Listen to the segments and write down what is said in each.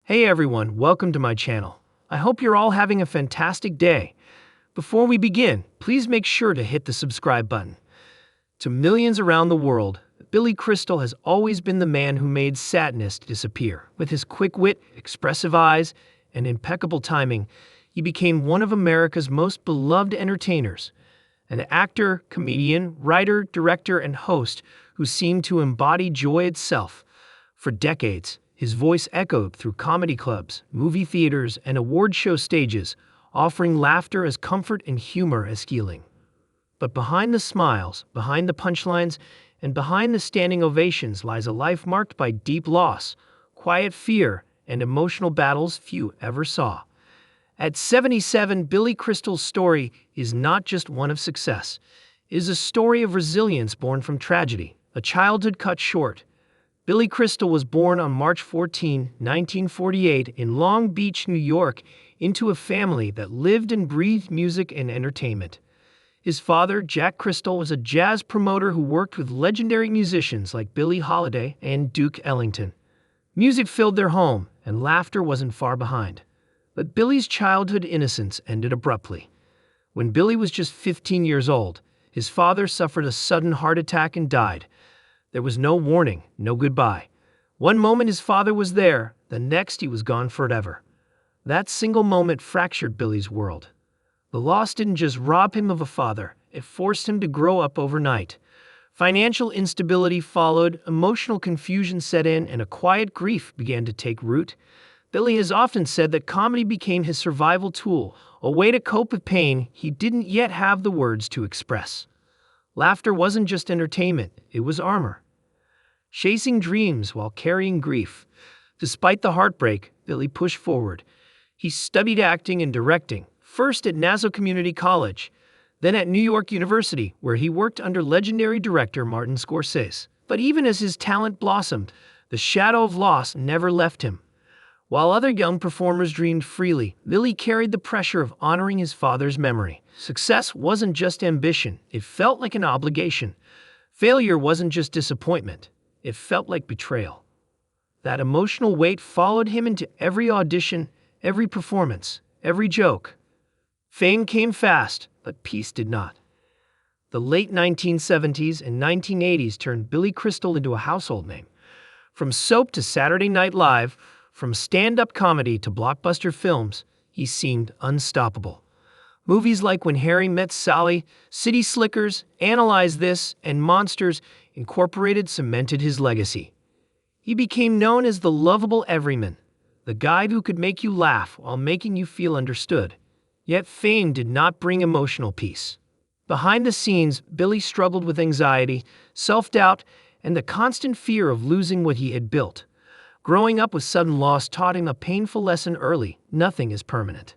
Hey everyone, welcome to my channel. I hope you're all having a fantastic day. Before we begin, please make sure to hit the subscribe button. To millions around the world, Billy Crystal has always been the man who made sadness disappear. With his quick wit, expressive eyes, and impeccable timing, he became one of America's most beloved entertainers. An actor, comedian, writer, director, and host who seemed to embody joy itself. For decades, his voice echoed through comedy clubs, movie theaters, and award show stages, offering laughter as comfort and humor as healing. But behind the smiles, behind the punchlines, and behind the standing ovations lies a life marked by deep loss, quiet fear, and emotional battles few ever saw. At 77, Billy Crystal's story is not just one of success. It is a story of resilience born from tragedy, a childhood cut short. Billy Crystal was born on March 14, 1948, in Long Beach, New York, into a family that lived and breathed music and entertainment. His father, Jack Crystal, was a jazz promoter who worked with legendary musicians like Billie Holiday and Duke Ellington. Music filled their home, and laughter wasn't far behind. But Billy's childhood innocence ended abruptly. When Billy was just 15 years old, his father suffered a sudden heart attack and died. There was no warning, no goodbye. One moment his father was there, the next he was gone forever. That single moment fractured Billy's world. The loss didn't just rob him of a father, it forced him to grow up overnight. Financial instability followed, emotional confusion set in, and a quiet grief began to take root. Billy has often said that comedy became his survival tool, a way to cope with pain he didn't yet have the words to express. Laughter wasn't just entertainment, it was armor. Chasing dreams while carrying grief. Despite the heartbreak, Billy pushed forward. He studied acting and directing, first at Nassau Community College, then at New York University, where he worked under legendary director Martin Scorsese. But even as his talent blossomed, the shadow of loss never left him. While other young performers dreamed freely, Billy carried the pressure of honoring his father's memory. Success wasn't just ambition, it felt like an obligation. Failure wasn't just disappointment, it felt like betrayal. That emotional weight followed him into every audition, every performance, every joke. Fame came fast, but peace did not. The late 1970s and 1980s turned Billy Crystal into a household name. From soap to Saturday Night Live, from stand-up comedy to blockbuster films, he seemed unstoppable. Movies like When Harry Met Sally, City Slickers, Analyze This, and Monsters, Incorporated cemented his legacy. He became known as the lovable everyman, the guy who could make you laugh while making you feel understood. Yet fame did not bring emotional peace. Behind the scenes, Billy struggled with anxiety, self-doubt, and the constant fear of losing what he had built. Growing up with sudden loss taught him a painful lesson early: nothing is permanent.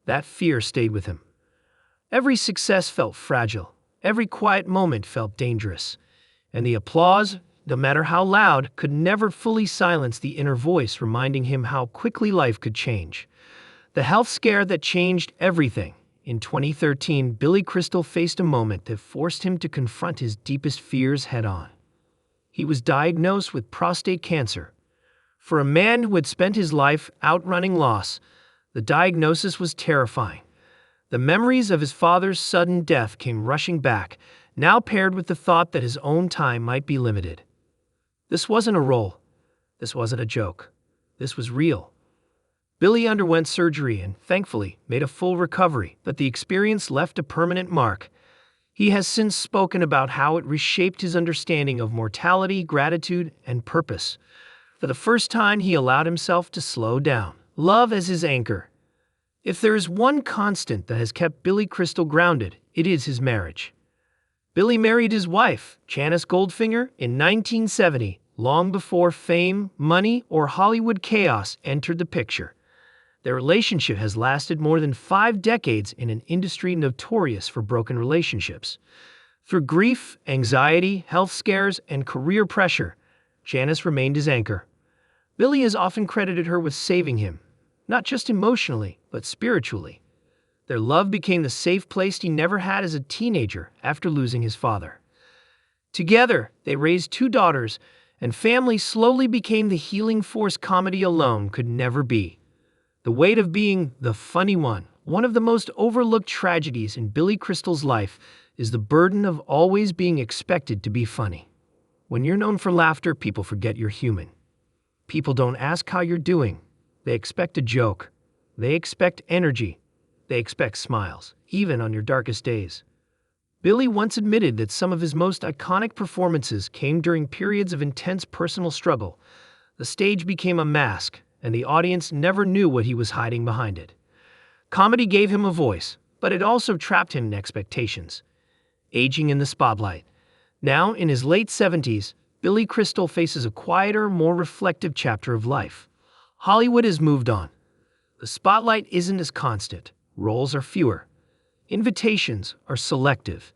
That fear stayed with him. Every success felt fragile. Every quiet moment felt dangerous. And the applause, no matter how loud, could never fully silence the inner voice reminding him how quickly life could change. The health scare that changed everything. In 2013, Billy Crystal faced a moment that forced him to confront his deepest fears head-on. He was diagnosed with prostate cancer. For a man who had spent his life outrunning loss, the diagnosis was terrifying. The memories of his father's sudden death came rushing back, now paired with the thought that his own time might be limited. This wasn't a role. This wasn't a joke. This was real. Billy underwent surgery and, thankfully, made a full recovery, but the experience left a permanent mark. He has since spoken about how it reshaped his understanding of mortality, gratitude, and purpose. For the first time, he allowed himself to slow down. Love as his anchor. If there is one constant that has kept Billy Crystal grounded, it is his marriage. Billy married his wife, Janice Goldfinger, in 1970, long before fame, money, or Hollywood chaos entered the picture. Their relationship has lasted more than 5 decades in an industry notorious for broken relationships. Through grief, anxiety, health scares, and career pressure, Janice remained his anchor. Billy has often credited her with saving him, not just emotionally, but spiritually. Their love became the safe place he never had as a teenager after losing his father. Together, they raised 2 daughters and family slowly became the healing force comedy alone could never be. The weight of being the funny one of the most overlooked tragedies in Billy Crystal's life, is the burden of always being expected to be funny. When you're known for laughter, people forget you're human. People don't ask how you're doing. They expect a joke. They expect energy. They expect smiles, even on your darkest days. Billy once admitted that some of his most iconic performances came during periods of intense personal struggle. The stage became a mask, and the audience never knew what he was hiding behind it. Comedy gave him a voice, but it also trapped him in expectations. Aging in the spotlight. Now, in his late 70s, Billy Crystal faces a quieter, more reflective chapter of life. Hollywood has moved on. The spotlight isn't as constant. Roles are fewer. Invitations are selective.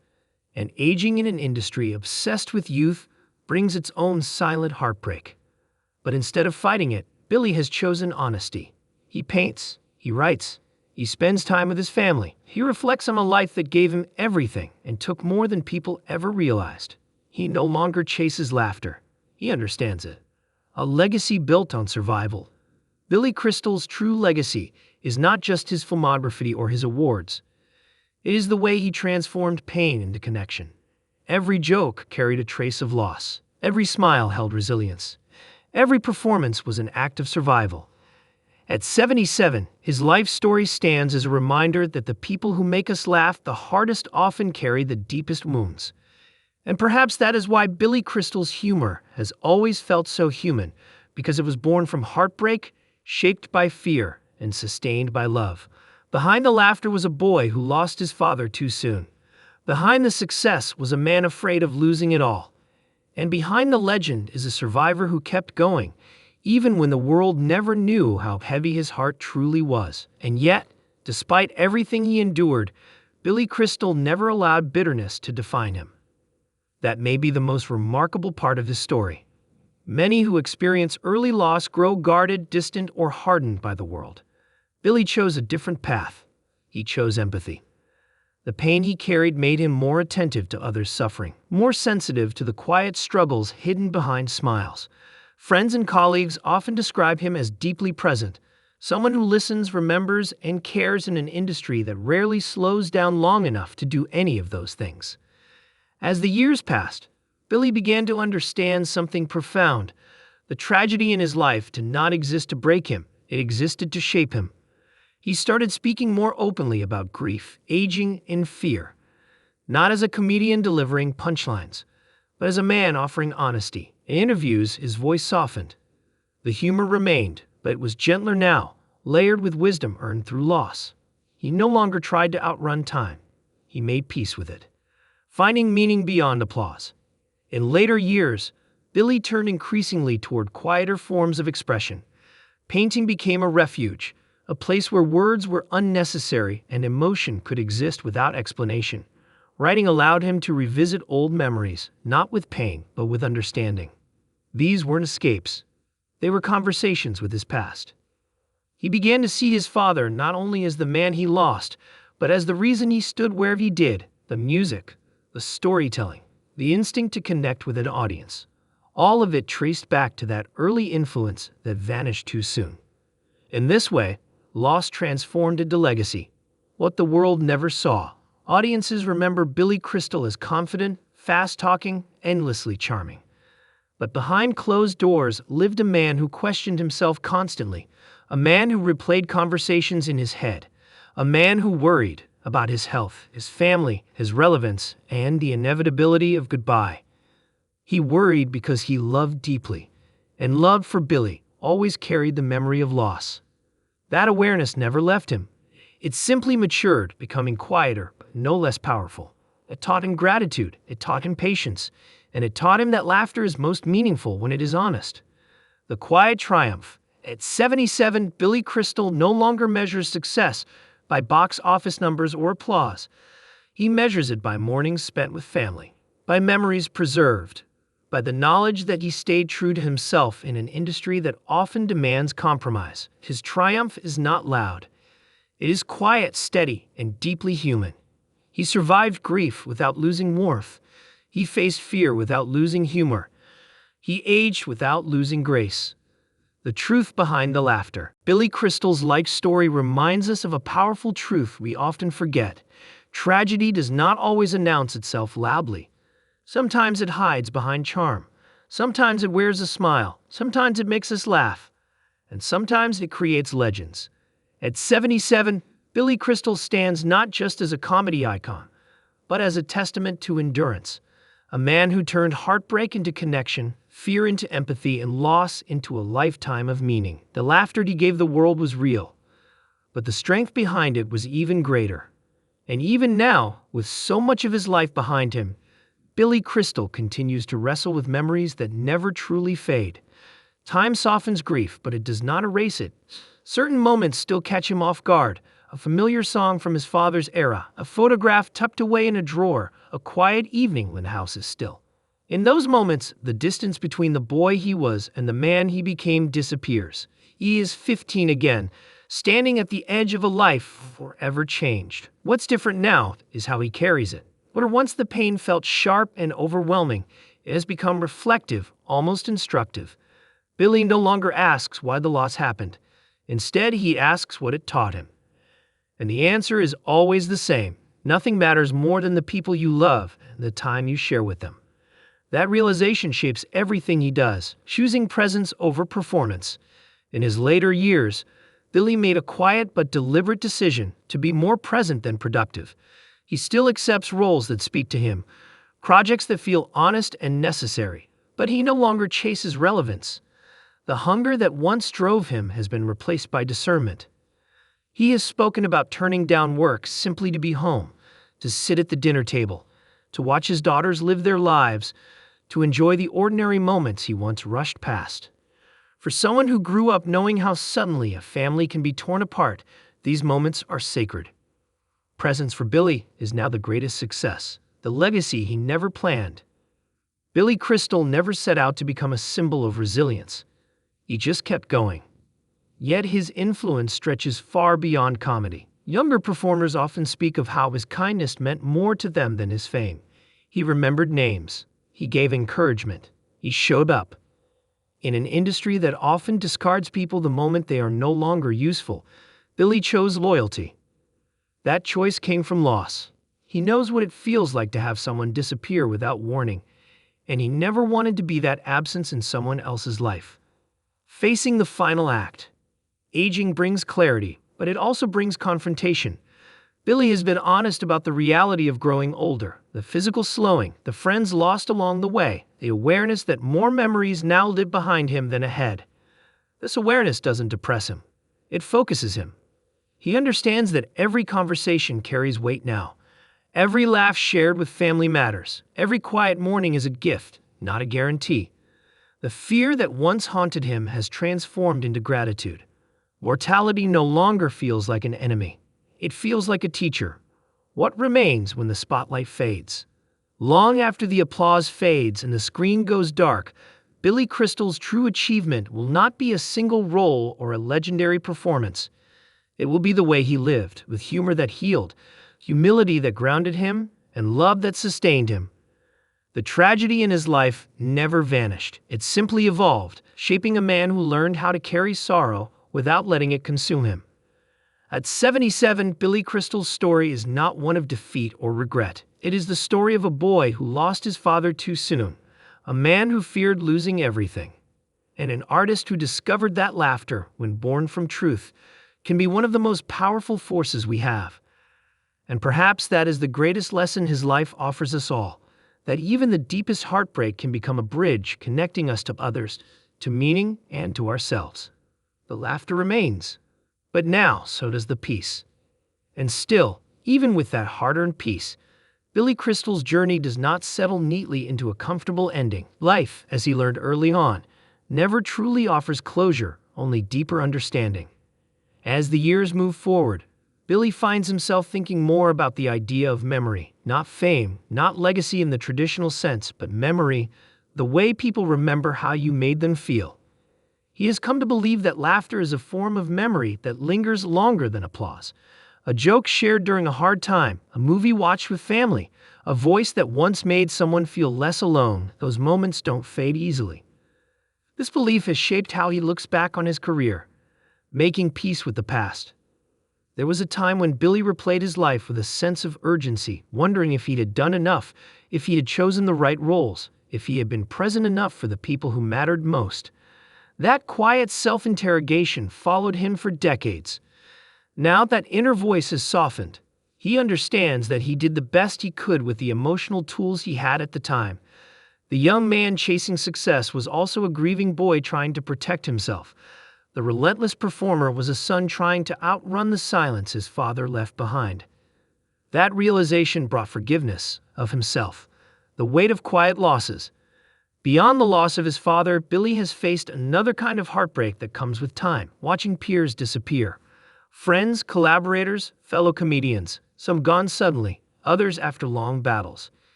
And aging in an industry obsessed with youth brings its own silent heartbreak. But instead of fighting it, Billy has chosen honesty. He paints, he writes, he spends time with his family. He reflects on a life that gave him everything and took more than people ever realized. He no longer chases laughter. He understands it. A legacy built on survival. Billy Crystal's true legacy is not just his filmography or his awards. It is the way he transformed pain into connection. Every joke carried a trace of loss. Every smile held resilience. Every performance was an act of survival. At 77, his life story stands as a reminder that the people who make us laugh the hardest often carry the deepest wounds. And perhaps that is why Billy Crystal's humor has always felt so human, because it was born from heartbreak, shaped by fear, and sustained by love. Behind the laughter was a boy who lost his father too soon. Behind the success was a man afraid of losing it all. And behind the legend is a survivor who kept going, even when the world never knew how heavy his heart truly was. And yet, despite everything he endured, Billy Crystal never allowed bitterness to define him. That may be the most remarkable part of his story. Many who experience early loss grow guarded, distant, or hardened by the world. Billy chose a different path. He chose empathy. The pain he carried made him more attentive to others' suffering, more sensitive to the quiet struggles hidden behind smiles. Friends and colleagues often describe him as deeply present, someone who listens, remembers, and cares in an industry that rarely slows down long enough to do any of those things. As the years passed, Billy began to understand something profound. The tragedy in his life did not exist to break him, it existed to shape him. He started speaking more openly about grief, aging, and fear, not as a comedian delivering punchlines, but as a man offering honesty. In interviews, his voice softened. The humor remained, but it was gentler now, layered with wisdom earned through loss. He no longer tried to outrun time. He made peace with it, finding meaning beyond applause. In later years, Billy turned increasingly toward quieter forms of expression. Painting became a refuge, a place where words were unnecessary and emotion could exist without explanation. Writing allowed him to revisit old memories, not with pain, but with understanding. These weren't escapes. They were conversations with his past. He began to see his father not only as the man he lost, but as the reason he stood where he did: the music, the storytelling, the instinct to connect with an audience. All of it traced back to that early influence that vanished too soon. In this way, loss transformed into legacy. What the world never saw. Audiences remember Billy Crystal as confident, fast-talking, endlessly charming. But behind closed doors lived a man who questioned himself constantly, a man who replayed conversations in his head, a man who worried about his health, his family, his relevance, and the inevitability of goodbye. He worried because he loved deeply, and love for Billy always carried the memory of loss. That awareness never left him. It simply matured, becoming quieter, but no less powerful. It taught him gratitude, it taught him patience, and it taught him that laughter is most meaningful when it is honest. The quiet triumph. At 77, Billy Crystal no longer measures success by box office numbers or applause. He measures it by mornings spent with family, by memories preserved, by the knowledge that he stayed true to himself in an industry that often demands compromise. His triumph is not loud. It is quiet, steady, and deeply human. He survived grief without losing warmth. He faced fear without losing humor. He aged without losing grace. The truth behind the laughter. Billy Crystal's life story reminds us of a powerful truth we often forget. Tragedy does not always announce itself loudly. Sometimes it hides behind charm. Sometimes it wears a smile. Sometimes it makes us laugh. And sometimes it creates legends. At 77, Billy Crystal stands not just as a comedy icon, but as a testament to endurance. A man who turned heartbreak into connection, fear into empathy, and loss into a lifetime of meaning. The laughter he gave the world was real, but the strength behind it was even greater. And even now, with so much of his life behind him, Billy Crystal continues to wrestle with memories that never truly fade. Time softens grief, but it does not erase it. Certain moments still catch him off guard. A familiar song from his father's era, a photograph tucked away in a drawer, a quiet evening when the house is still. In those moments, the distance between the boy he was and the man he became disappears. He is 15 again, standing at the edge of a life forever changed. What's different now is how he carries it. Where once the pain felt sharp and overwhelming, it has become reflective, almost instructive. Billy no longer asks why the loss happened. Instead, he asks what it taught him. And the answer is always the same. Nothing matters more than the people you love and the time you share with them. That realization shapes everything he does, choosing presence over performance. In his later years, Billy made a quiet but deliberate decision to be more present than productive. He still accepts roles that speak to him, projects that feel honest and necessary, but he no longer chases relevance. The hunger that once drove him has been replaced by discernment. He has spoken about turning down work simply to be home, to sit at the dinner table, to watch his daughters live their lives, to enjoy the ordinary moments he once rushed past. For someone who grew up knowing how suddenly a family can be torn apart, these moments are sacred. Presence for Billy is now the greatest success, the legacy he never planned. Billy Crystal never set out to become a symbol of resilience. He just kept going. Yet his influence stretches far beyond comedy. Younger performers often speak of how his kindness meant more to them than his fame. He remembered names. He gave encouragement. He showed up. In an industry that often discards people the moment they are no longer useful, Billy chose loyalty. That choice came from loss. He knows what it feels like to have someone disappear without warning, and he never wanted to be that absence in someone else's life. Facing the final act. Aging brings clarity, but it also brings confrontation. Billy has been honest about the reality of growing older, the physical slowing, the friends lost along the way, the awareness that more memories now live behind him than ahead. This awareness doesn't depress him. It focuses him. He understands that every conversation carries weight now. Every laugh shared with family matters. Every quiet morning is a gift, not a guarantee. The fear that once haunted him has transformed into gratitude. Mortality no longer feels like an enemy. It feels like a teacher. What remains when the spotlight fades? Long after the applause fades and the screen goes dark, Billy Crystal's true achievement will not be a single role or a legendary performance. It will be the way he lived, with humor that healed, humility that grounded him, and love that sustained him. The tragedy in his life never vanished. It simply evolved, shaping a man who learned how to carry sorrow without letting it consume him. At 77, Billy Crystal's story is not one of defeat or regret. It is the story of a boy who lost his father too soon, a man who feared losing everything, and an artist who discovered that laughter, when born from truth, can be one of the most powerful forces we have. And perhaps that is the greatest lesson his life offers us all, that even the deepest heartbreak can become a bridge connecting us to others, to meaning, and to ourselves. The laughter remains, but now so does the peace. And still, even with that hard-earned peace, Billy Crystal's journey does not settle neatly into a comfortable ending. Life, as he learned early on, never truly offers closure, only deeper understanding. As the years move forward, Billy finds himself thinking more about the idea of memory, not fame, not legacy in the traditional sense, but memory, the way people remember how you made them feel. He has come to believe that laughter is a form of memory that lingers longer than applause. A joke shared during a hard time, a movie watched with family, a voice that once made someone feel less alone. Those moments don't fade easily. This belief has shaped how he looks back on his career, making peace with the past. There was a time when Billy replayed his life with a sense of urgency, wondering if he had done enough, if he had chosen the right roles, if he had been present enough for the people who mattered most. That quiet self-interrogation followed him for decades. Now that inner voice has softened, he understands that he did the best he could with the emotional tools he had at the time. The young man chasing success was also a grieving boy trying to protect himself. The relentless performer was a son trying to outrun the silence his father left behind. That realization brought forgiveness of himself, the weight of quiet losses. Beyond the loss of his father, Billy has faced another kind of heartbreak that comes with time, watching peers disappear. Friends, collaborators, fellow comedians, some gone suddenly, others after long battles.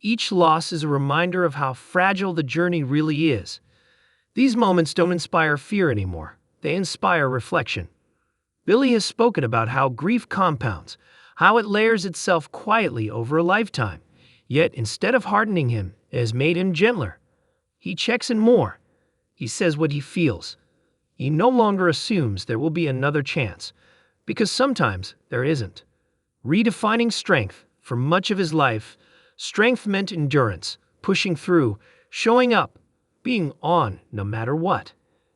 Each loss is a reminder of how fragile the journey really is. These moments don't inspire fear anymore. They inspire reflection. Billy has spoken about how grief compounds, how it layers itself quietly over a lifetime. Yet, instead of hardening him, it has made him gentler. He checks in more. He says what he feels. He no longer assumes there will be another chance, because sometimes there isn't. Redefining strength. For much of his life, strength meant endurance, pushing through, showing up, being on no matter what.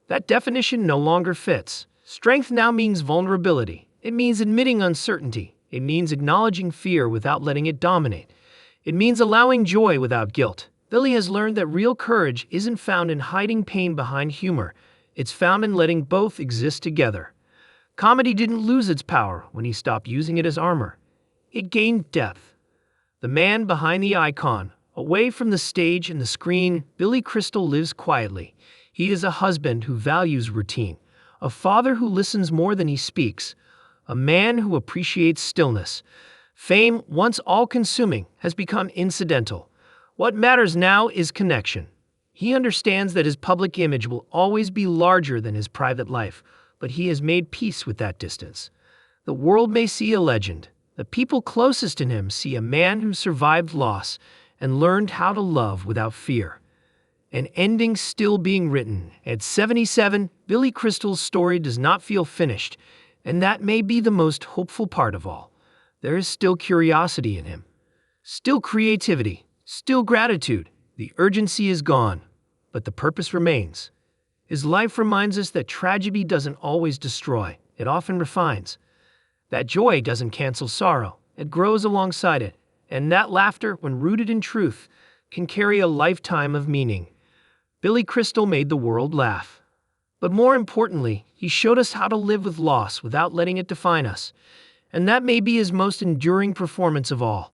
That definition no longer fits. Strength now means vulnerability. It means admitting uncertainty. It means acknowledging fear without letting it dominate. It means allowing joy without guilt. Billy has learned that real courage isn't found in hiding pain behind humor. It's found in letting both exist together. Comedy didn't lose its power when he stopped using it as armor. It gained depth. The man behind the icon, away from the stage and the screen, Billy Crystal lives quietly. He is a husband who values routine, a father who listens more than he speaks, a man who appreciates stillness. Fame, once all-consuming, has become incidental. What matters now is connection. He understands that his public image will always be larger than his private life, but he has made peace with that distance. The world may see a legend. The people closest to him see a man who survived loss and learned how to love without fear. An ending still being written. At 77, Billy Crystal's story does not feel finished, and that may be the most hopeful part of all. There is still curiosity in him, still creativity, still gratitude. The urgency is gone, but the purpose remains. His life reminds us that tragedy doesn't always destroy, it often refines. That joy doesn't cancel sorrow, it grows alongside it. And that laughter, when rooted in truth, can carry a lifetime of meaning. Billy Crystal made the world laugh. But more importantly, he showed us how to live with loss without letting it define us. And that may be his most enduring performance of all.